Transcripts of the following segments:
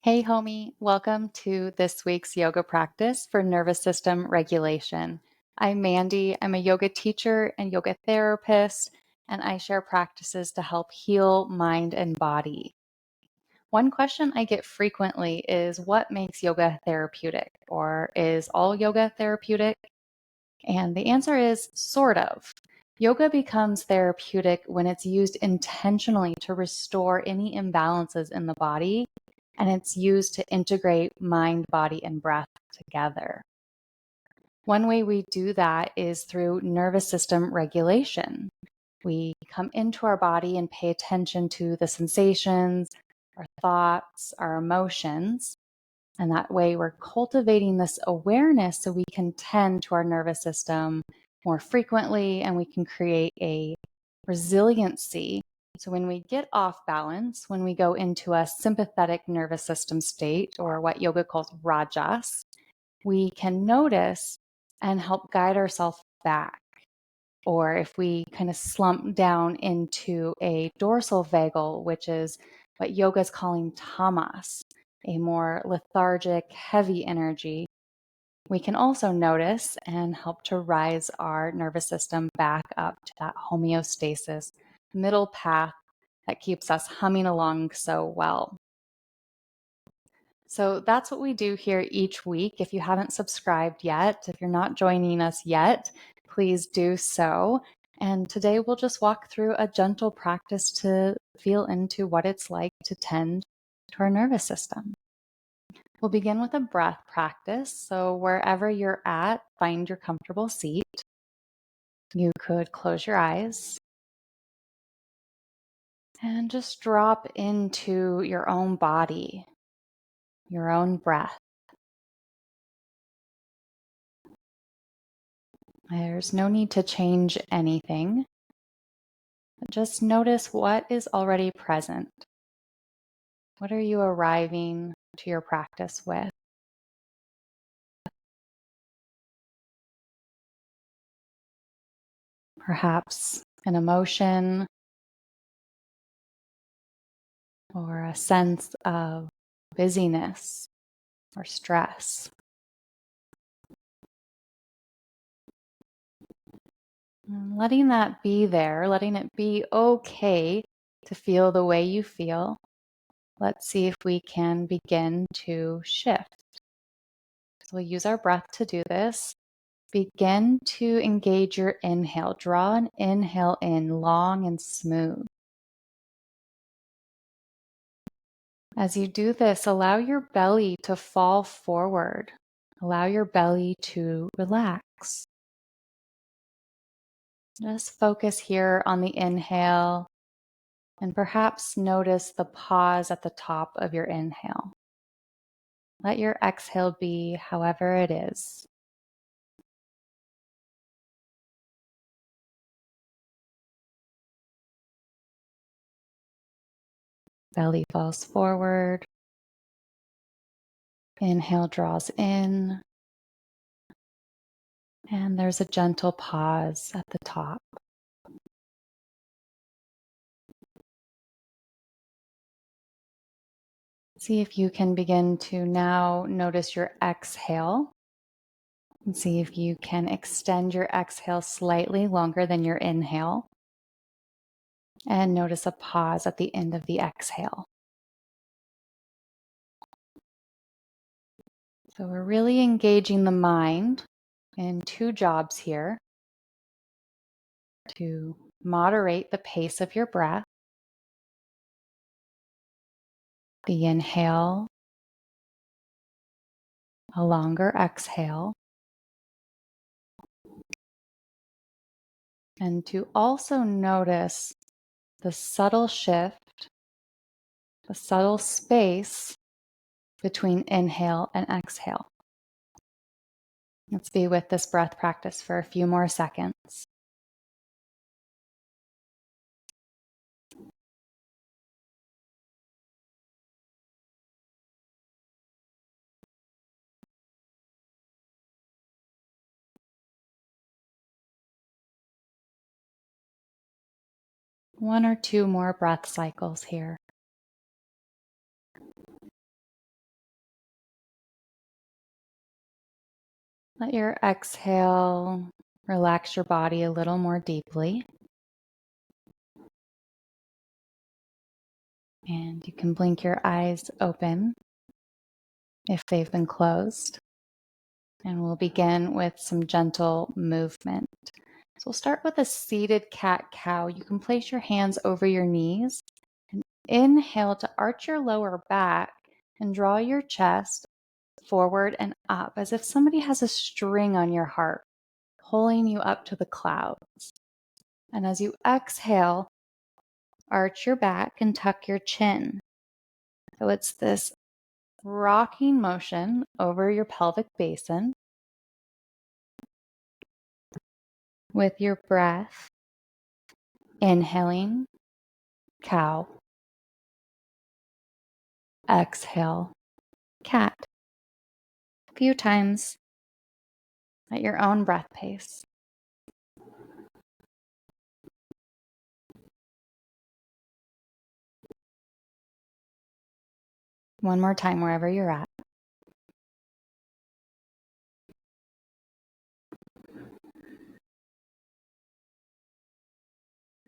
Hey, homie, welcome to this week's yoga practice for nervous system regulation. I'm Mandy. I'm a yoga teacher and yoga therapist, and I share practices to help heal mind and body. One question I get frequently is what makes yoga therapeutic, or is all yoga therapeutic? And the answer is sort of. Yoga becomes therapeutic when it's used intentionally to restore any imbalances in the body, and it's used to integrate mind, body, and breath together. One way we do that is through nervous system regulation. We come into our body and pay attention to the sensations, our thoughts, our emotions. And that way, we're cultivating this awareness so we can tend to our nervous system more frequently and we can create a resiliency. So, when we get off balance, when we go into a sympathetic nervous system state, or what yoga calls rajas, we can notice and help guide ourselves back. Or if we kind of slump down into a dorsal vagal, which is what yoga is calling tamas, a more lethargic, heavy energy, we can also notice and help to rise our nervous system back up to that homeostasis middle path that keeps us humming along so well. So that's what we do here each week. If you haven't subscribed yet, if you're not joining us yet, please do so. And today we'll just walk through a gentle practice to feel into what it's like to tend to our nervous system. We'll begin with a breath practice. So wherever you're at, find your comfortable seat. You could close your eyes and just drop into your own body, your own breath. There's no need to change anything. Just notice what is already present. What are you arriving to your practice with? Perhaps an emotion or a sense of busyness or stress. And letting that be there, letting it be okay to feel the way you feel. Let's see if we can begin to shift. So we'll use our breath to do this. Begin to engage your inhale. Draw an inhale in long and smooth. As you do this, allow your belly to fall forward. Allow your belly to relax. Just focus here on the inhale and perhaps notice the pause at the top of your inhale. Let your exhale be however it is. Belly falls forward. Inhale draws in. And there's a gentle pause at the top. See if you can begin to now notice your exhale. And see if you can extend your exhale slightly longer than your inhale. And notice a pause at the end of the exhale. So we're really engaging the mind in two jobs here: to moderate the pace of your breath, the inhale, a longer exhale, and to also notice the subtle shift, the subtle space between inhale and exhale. Let's be with this breath practice for a few more seconds. One or two more breath cycles here. Let your exhale relax your body a little more deeply. And you can blink your eyes open if they've been closed. And we'll begin with some gentle movement. So we'll start with a seated cat-cow. You can place your hands over your knees and inhale to arch your lower back and draw your chest forward and up as if somebody has a string on your heart, pulling you up to the clouds. And as you exhale, arch your back and tuck your chin. So it's this rocking motion over your pelvic basin. With your breath, inhaling, cow, exhale, cat. A few times at your own breath pace. One more time wherever you're at.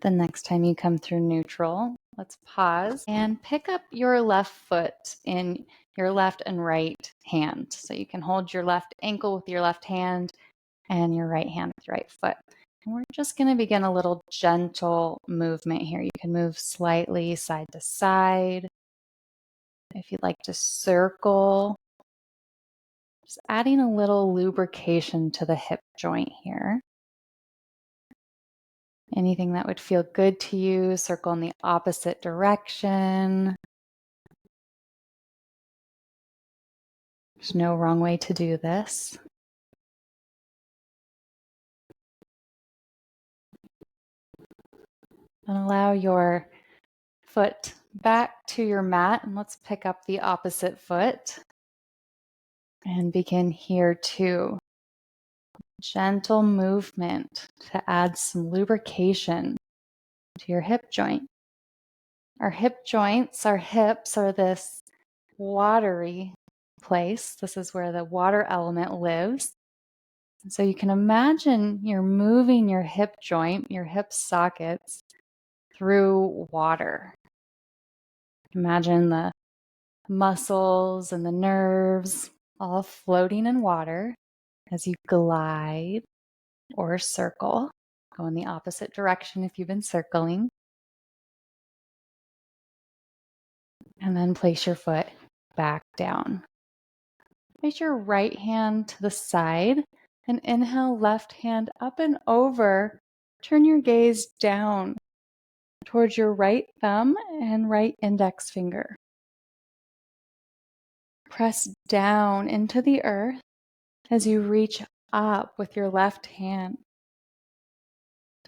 The next time you come through neutral, let's pause and pick up your left foot in your left and right hand. So you can hold your left ankle with your left hand and your right hand with your right foot. And we're just going to begin a little gentle movement here. You can move slightly side to side. If you'd like to circle, just adding a little lubrication to the hip joint here. Anything that would feel good to you, circle in the opposite direction. There's no wrong way to do this. And allow your foot back to your mat. And let's pick up the opposite foot. And begin here too. Gentle movement to add some lubrication to your hip joint. Our hip joints, our hips are this watery place. This is where the water element lives. And so you can imagine you're moving your hip joint, your hip sockets through water. Imagine the muscles and the nerves all floating in water as you glide or circle. Go in the opposite direction if you've been circling. And then place your foot back down. Place your right hand to the side and inhale, left hand up and over. Turn your gaze down towards your right thumb and right index finger. Press down into the earth as you reach up with your left hand.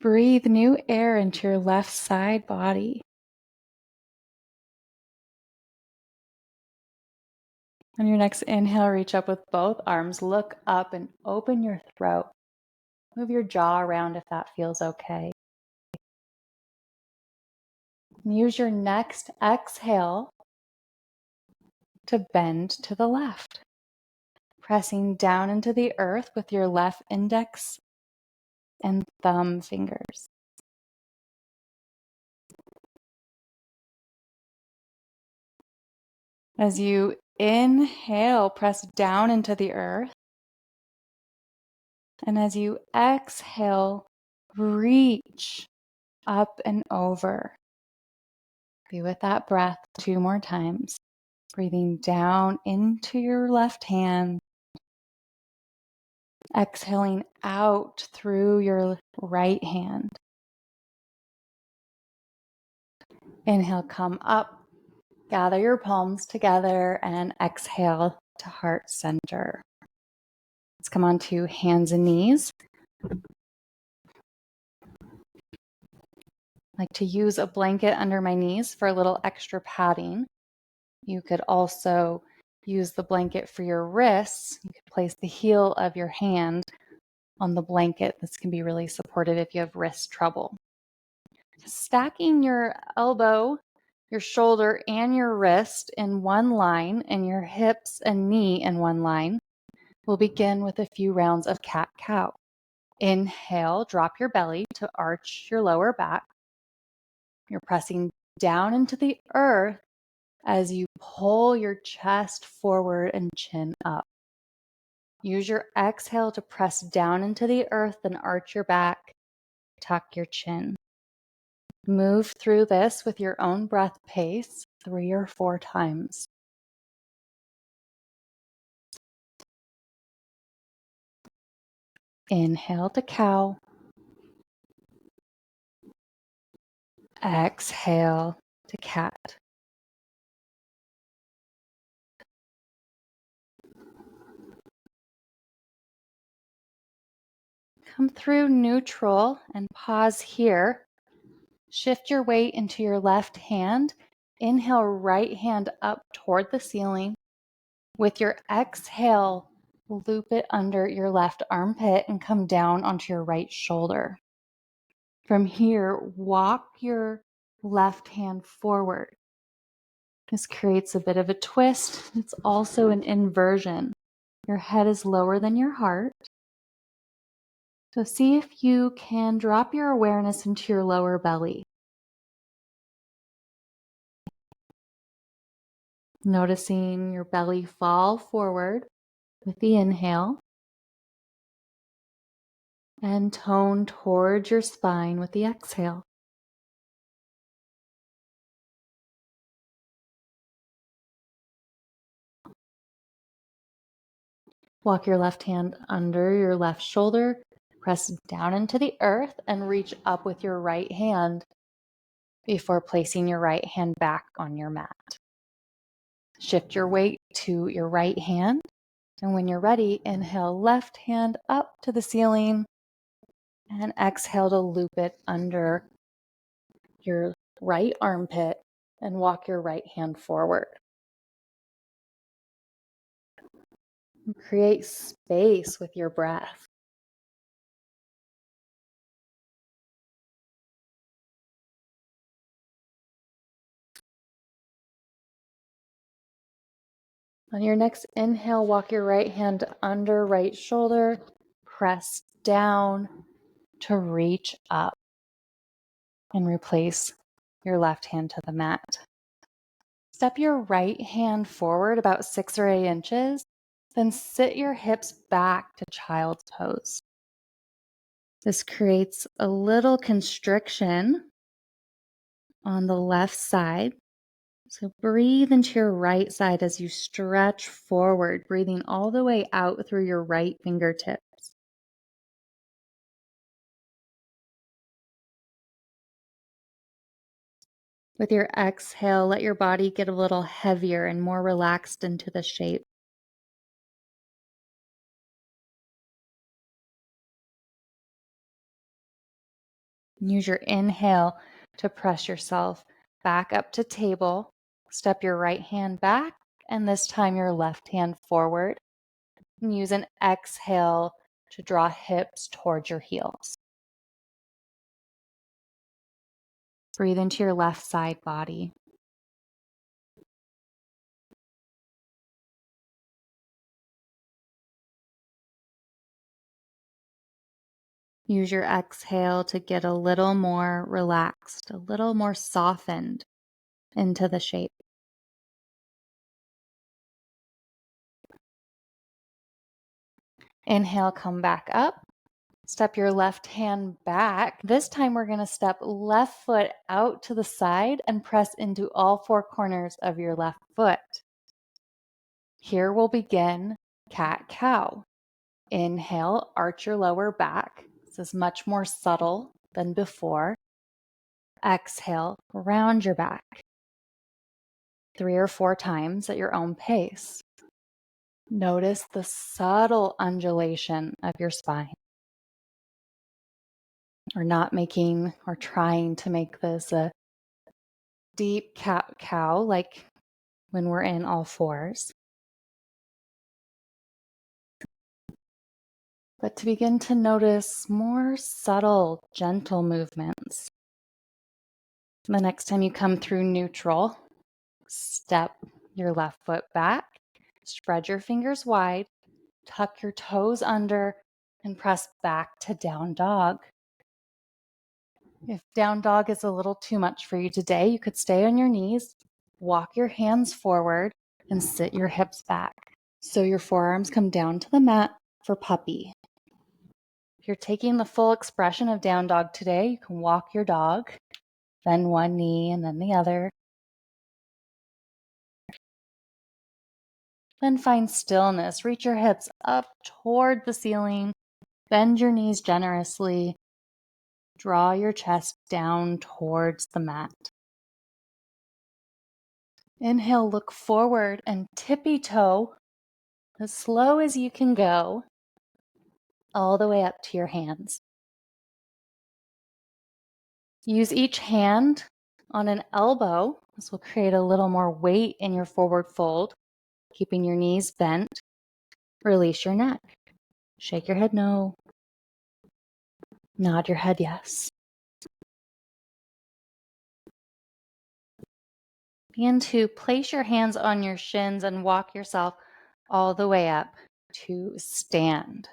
Breathe new air into your left side body. On your next inhale, reach up with both arms. Look up and open your throat. Move your jaw around if that feels okay. And use your next exhale to bend to the left. Pressing down into the earth with your left index and thumb fingers. As you inhale, press down into the earth. And as you exhale, reach up and over. Be with that breath 2 more times. Breathing down into your left hand. Exhaling out through your right hand. Inhale, come up. Gather your palms together and exhale to heart center. Let's come on to hands and knees. I like to use a blanket under my knees for a little extra padding. You could also use the blanket for your wrists. You could place the heel of your hand on the blanket. This can be really supportive if you have wrist trouble. Stacking your elbow, your shoulder, and your wrist in one line, and your hips and knee in one line. We'll begin with a few rounds of cat-cow. Inhale, drop your belly to arch your lower back. You're pressing down into the earth as you pull your chest forward and chin up. Use your exhale to press down into the earth and arch your back, tuck your chin. Move through this with your own breath pace 3 or 4 times. Inhale to cow. Exhale to cat. Come through neutral and pause here. Shift your weight into your left hand. Inhale, right hand up toward the ceiling. With your exhale, loop it under your left armpit and come down onto your right shoulder. From here, walk your left hand forward. This creates a bit of a twist. It's also an inversion. Your head is lower than your heart. So see if you can drop your awareness into your lower belly. Noticing your belly fall forward with the inhale and tone towards your spine with the exhale. Walk your left hand under your left shoulder, press down into the earth and reach up with your right hand before placing your right hand back on your mat. Shift your weight to your right hand, and when you're ready, inhale left hand up to the ceiling and exhale to loop it under your right armpit and walk your right hand forward. Create space with your breath. On your next inhale, walk your right hand under right shoulder, press down to reach up and replace your left hand to the mat. Step your right hand forward about 6 or 8 inches, then sit your hips back to child's pose. This creates a little constriction on the left side. So breathe into your right side as you stretch forward, breathing all the way out through your right fingertips. With your exhale, let your body get a little heavier and more relaxed into the shape. Use your inhale to press yourself back up to table. Step your right hand back, and this time your left hand forward. And use an exhale to draw hips towards your heels. Breathe into your left side body. Use your exhale to get a little more relaxed, a little more softened into the shape. Inhale, come back up. Step your left hand back. This time we're going to step left foot out to the side and press into all 4 corners of your left foot. Here we'll begin cat-cow. Inhale, arch your lower back. This is much more subtle than before. Exhale, round your back 3 or 4 times at your own pace. Notice the subtle undulation of your spine. We're not making or trying to make this a deep cat-cow like when we're in all fours. But to begin to notice more subtle, gentle movements. The next time you come through neutral, step your left foot back, spread your fingers wide, Tuck your toes under and press back to down dog. If down dog is a little too much for you today, you could stay on your knees, walk your hands forward, and sit your hips back. So your forearms come down to the mat for puppy. If you're taking the full expression of down dog today, you can walk your dog, bend one knee and then the other. Then find stillness. Reach your hips up toward the ceiling. Bend your knees generously. Draw your chest down towards the mat. Inhale, look forward and tippy toe as slow as you can go all the way up to your hands. Use each hand on an elbow. This will create a little more weight in your forward fold, keeping your knees bent. Release your neck. Shake your head no. Nod your head yes. Begin to place your hands on your shins and walk yourself all the way up to stand.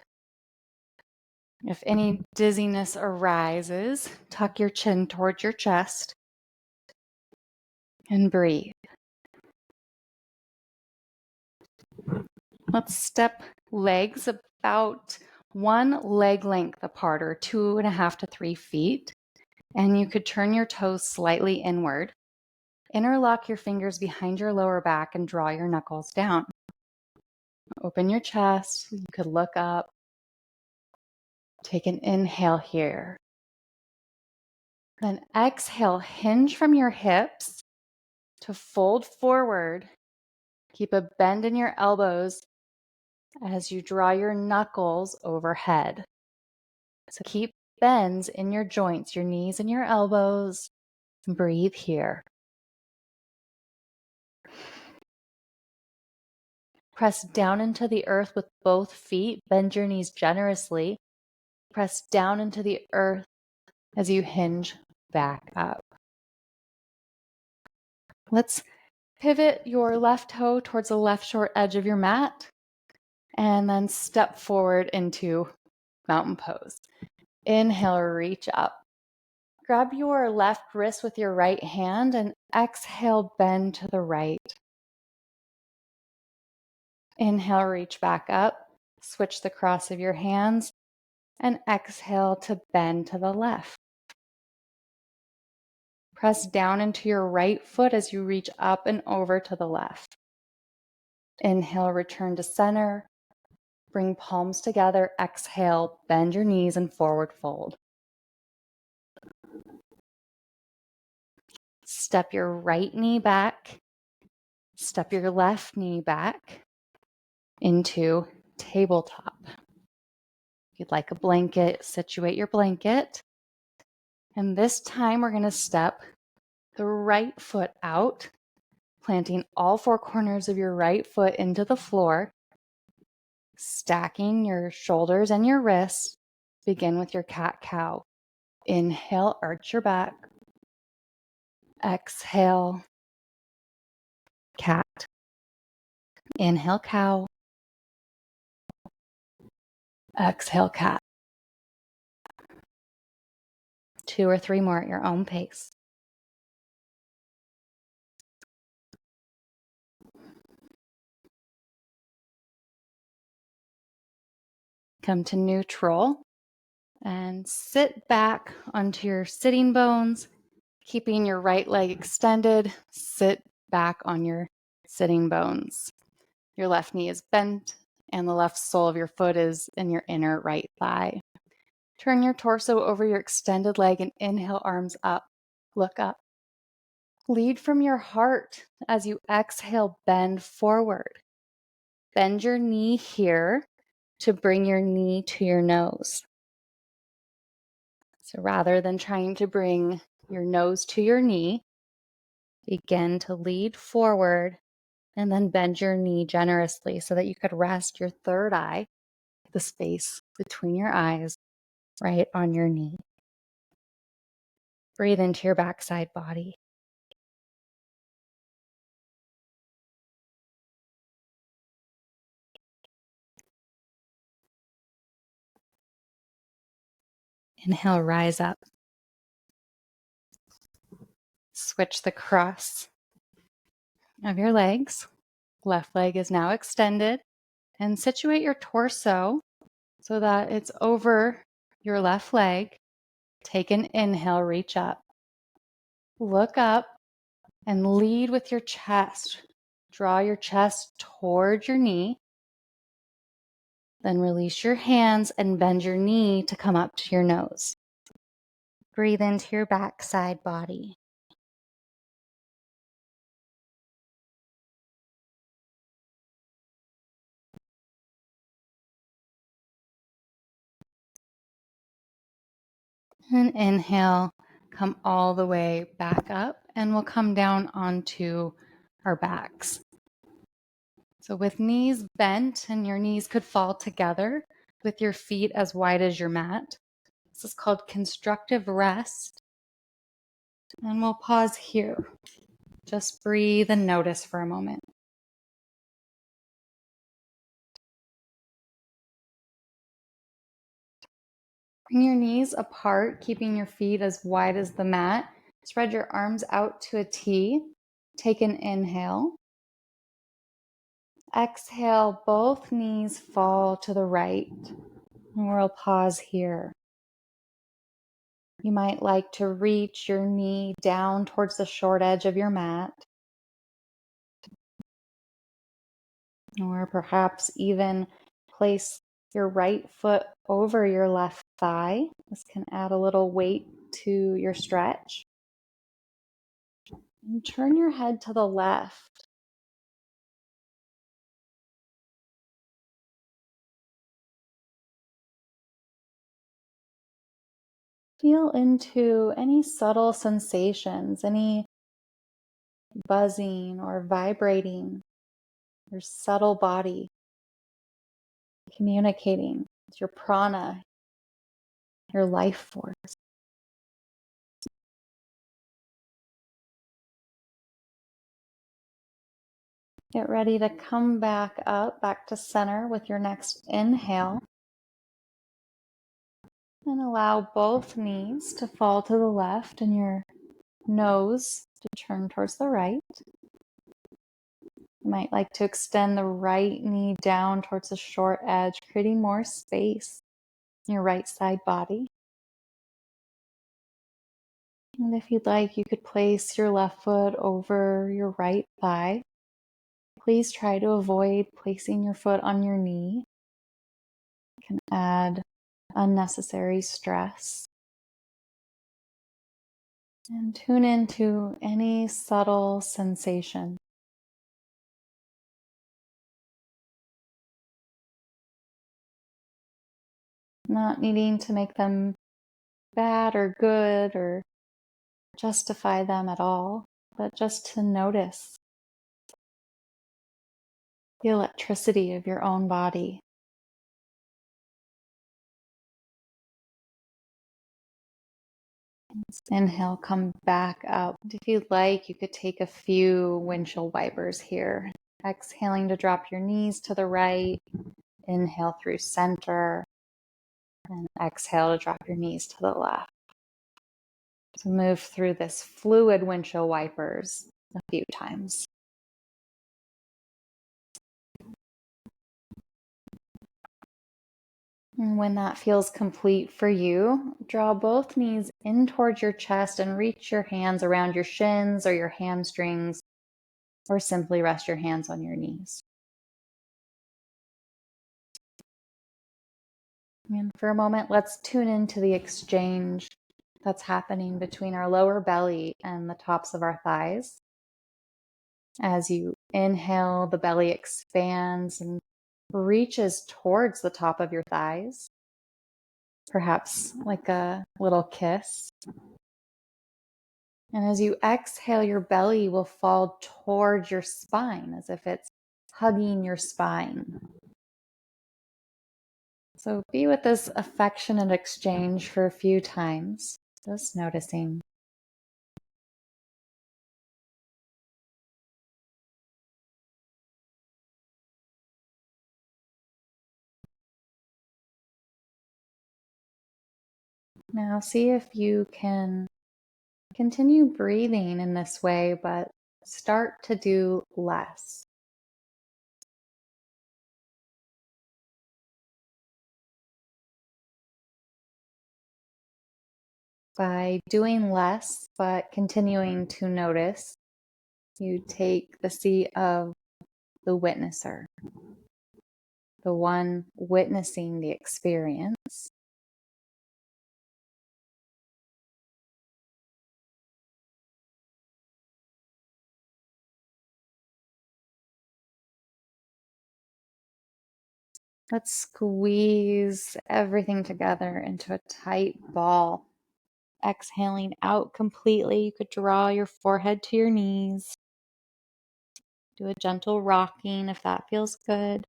If any dizziness arises, tuck your chin towards your chest and breathe. Let's step legs about one leg length apart, or 2.5 to 3 feet. And you could turn your toes slightly inward. Interlock your fingers behind your lower back and draw your knuckles down. Open your chest. You could look up. Take an inhale here. Then exhale, hinge from your hips to fold forward. Keep a bend in your elbows as you draw your knuckles overhead. So keep bends in your joints, your knees and your elbows. Breathe here. Press down into the earth with both feet. Bend your knees generously. Press down into the earth as you hinge back up. Let's pivot your left toe towards the left short edge of your mat and then step forward into mountain pose. Inhale, reach up. Grab your left wrist with your right hand and exhale, bend to the right. Inhale, reach back up. Switch the cross of your hands and exhale to bend to the left. Press down into your right foot as you reach up and over to the left. Inhale, return to center. Bring palms together. Exhale, bend your knees and forward fold. Step your right knee back. Step your left knee back into tabletop. If you'd like a blanket, situate your blanket. And this time we're going to step the right foot out, planting all four corners of your right foot into the floor, stacking your shoulders and your wrists. Begin with your cat-cow. Inhale, arch your back. Exhale, cat. Inhale, cow. Exhale, cat. 2 or 3 more at your own pace. Come to neutral and sit back onto your sitting bones, keeping your right leg extended. Sit back on your sitting bones. Your left knee is bent and the left sole of your foot is in your inner right thigh. Turn your torso over your extended leg and inhale, arms up. Look up. Lead from your heart as you exhale, bend forward. Bend your knee here to bring your knee to your nose. So rather than trying to bring your nose to your knee, begin to lead forward and then bend your knee generously so that you could rest your third eye, the space between your eyes, right on your knee. Breathe into your backside body. Inhale, rise up. Switch the cross of your legs. Left leg is now extended. And situate your torso so that it's over your left leg. Take an inhale, reach up. Look up and lead with your chest. Draw your chest towards your knee. Then release your hands and bend your knee to come up to your nose. Breathe into your backside body. And inhale, come all the way back up, and we'll come down onto our backs. So with knees bent, and your knees could fall together with your feet as wide as your mat. This is called constructive rest. And we'll pause here. Just breathe and notice for a moment. Bring your knees apart, keeping your feet as wide as the mat. Spread your arms out to a T. Take an inhale. Exhale, both knees fall to the right. And we'll pause here. You might like to reach your knee down towards the short edge of your mat. Or perhaps even place your right foot over your left thigh. This can add a little weight to your stretch. And turn your head to the left. Feel into any subtle sensations, any buzzing or vibrating, your subtle body communicating with your prana, your life force. Get ready to come back up, back to center with your next inhale. And allow both knees to fall to the left and your nose to turn towards the right. You might like to extend the right knee down towards the short edge, creating more space in your right side body. And if you'd like, you could place your left foot over your right thigh. Please try to avoid placing your foot on your knee. It can add unnecessary stress. And tune into any subtle sensation. Not needing to make them bad or good or justify them at all, but just to notice the electricity of your own body. Inhale, come back up. If you'd like, you could take a few windshield wipers here. Exhaling to drop your knees to the right. Inhale through center. And exhale to drop your knees to the left. So move through this fluid windshield wipers a few times. And when that feels complete for you, draw both knees in towards your chest and reach your hands around your shins or your hamstrings, or simply rest your hands on your knees. And for a moment, let's tune into the exchange that's happening between our lower belly and the tops of our thighs. As you inhale, the belly expands and reaches towards the top of your thighs, perhaps like a little kiss. And as you exhale, your belly will fall towards your spine as if it's hugging your spine. So be with this affectionate exchange for a few times, just noticing. Now, see if you can continue breathing in this way, but start to do less. By doing less, but continuing to notice, you take the seat of the witnesser, the one witnessing the experience. Let's squeeze everything together into a tight ball. Exhaling out completely, you could draw your forehead to your knees. Do a gentle rocking if that feels good.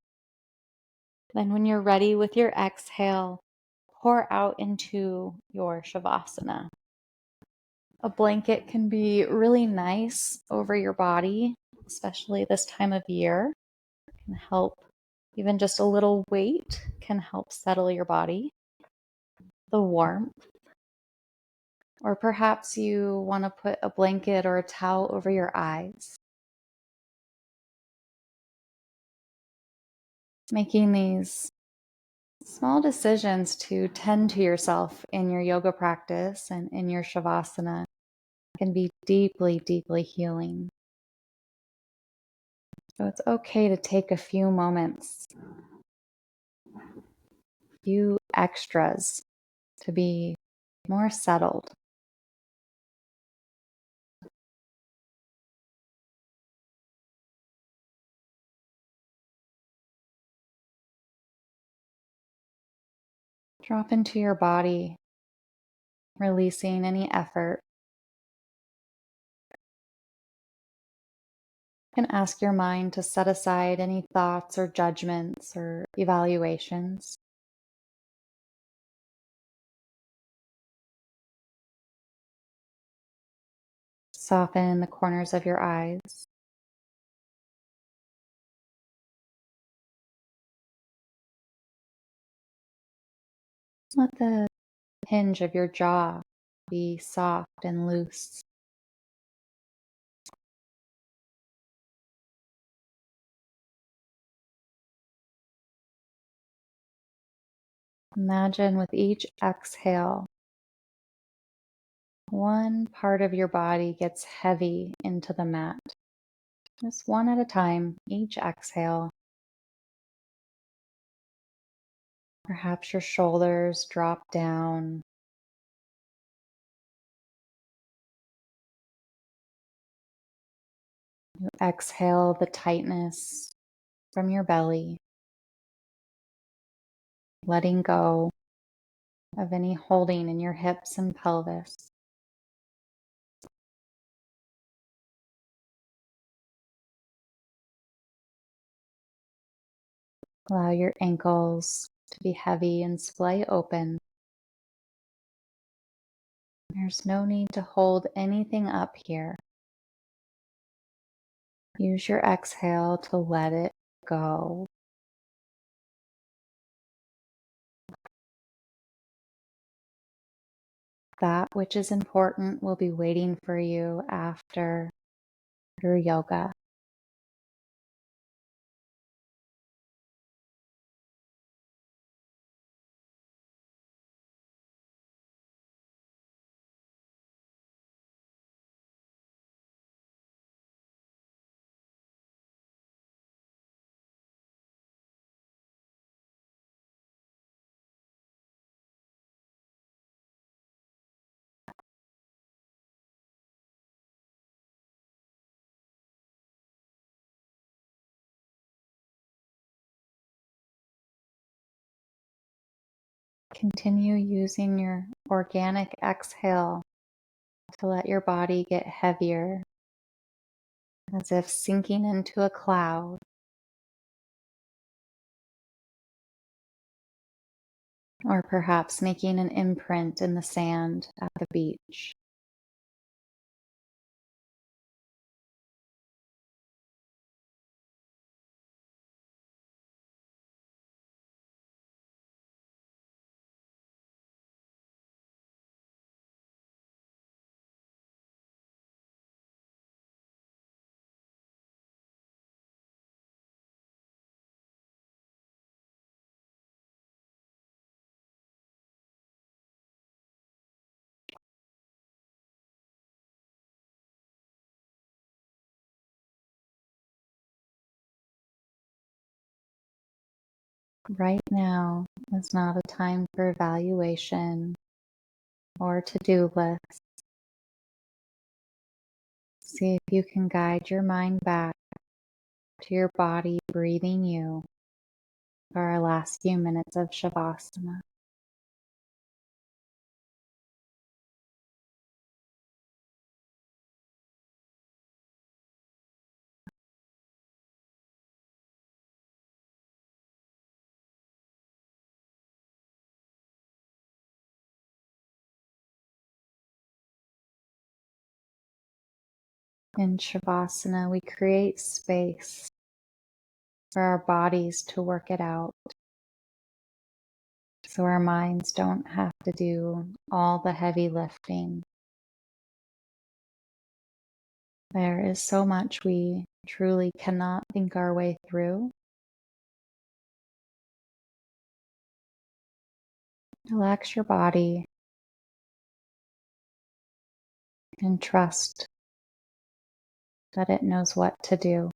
Then, when you're ready with your exhale, pour out into your Shavasana. A blanket can be really nice over your body, especially this time of year. It can help, even just a little weight can help settle your body. The warmth. Or perhaps you want to put a blanket or a towel over your eyes. Making these small decisions to tend to yourself in your yoga practice and in your Shavasana can be deeply, deeply healing. So it's okay to take a few moments, a few extras to be more settled. Drop into your body, releasing any effort. You can ask your mind to set aside any thoughts or judgments or evaluations. Soften the corners of your eyes. Let the hinge of your jaw be soft and loose. Imagine with each exhale, one part of your body gets heavy into the mat. Just one at a time, each exhale. Perhaps your shoulders drop down. You exhale the tightness from your belly, letting go of any holding in your hips and pelvis. Allow your ankles to be heavy and splay open. There's no need to hold anything up here. Use your exhale to let it go. That which is important will be waiting for you after your yoga. Continue using your organic exhale to let your body get heavier, as if sinking into a cloud. Or perhaps making an imprint in the sand at the beach. Right now is not a time for evaluation or to-do lists. See if you can guide your mind back to your body breathing you for our last few minutes of Savasana. In Shavasana, we create space for our bodies to work it out so our minds don't have to do all the heavy lifting. There is so much we truly cannot think our way through. Relax your body and trust that it knows what to do.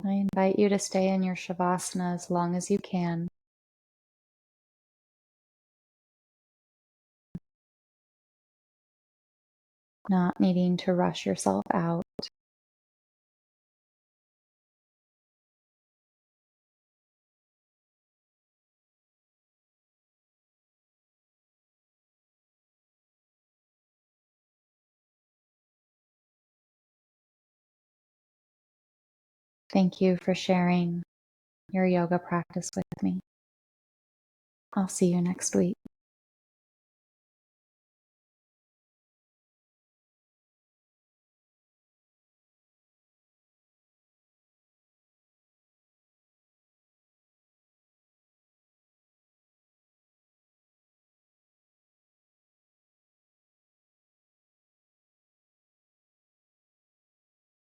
I invite you to stay in your Shavasana as long as you can. Not needing to rush yourself out. Thank you for sharing your yoga practice with me. I'll see you next week.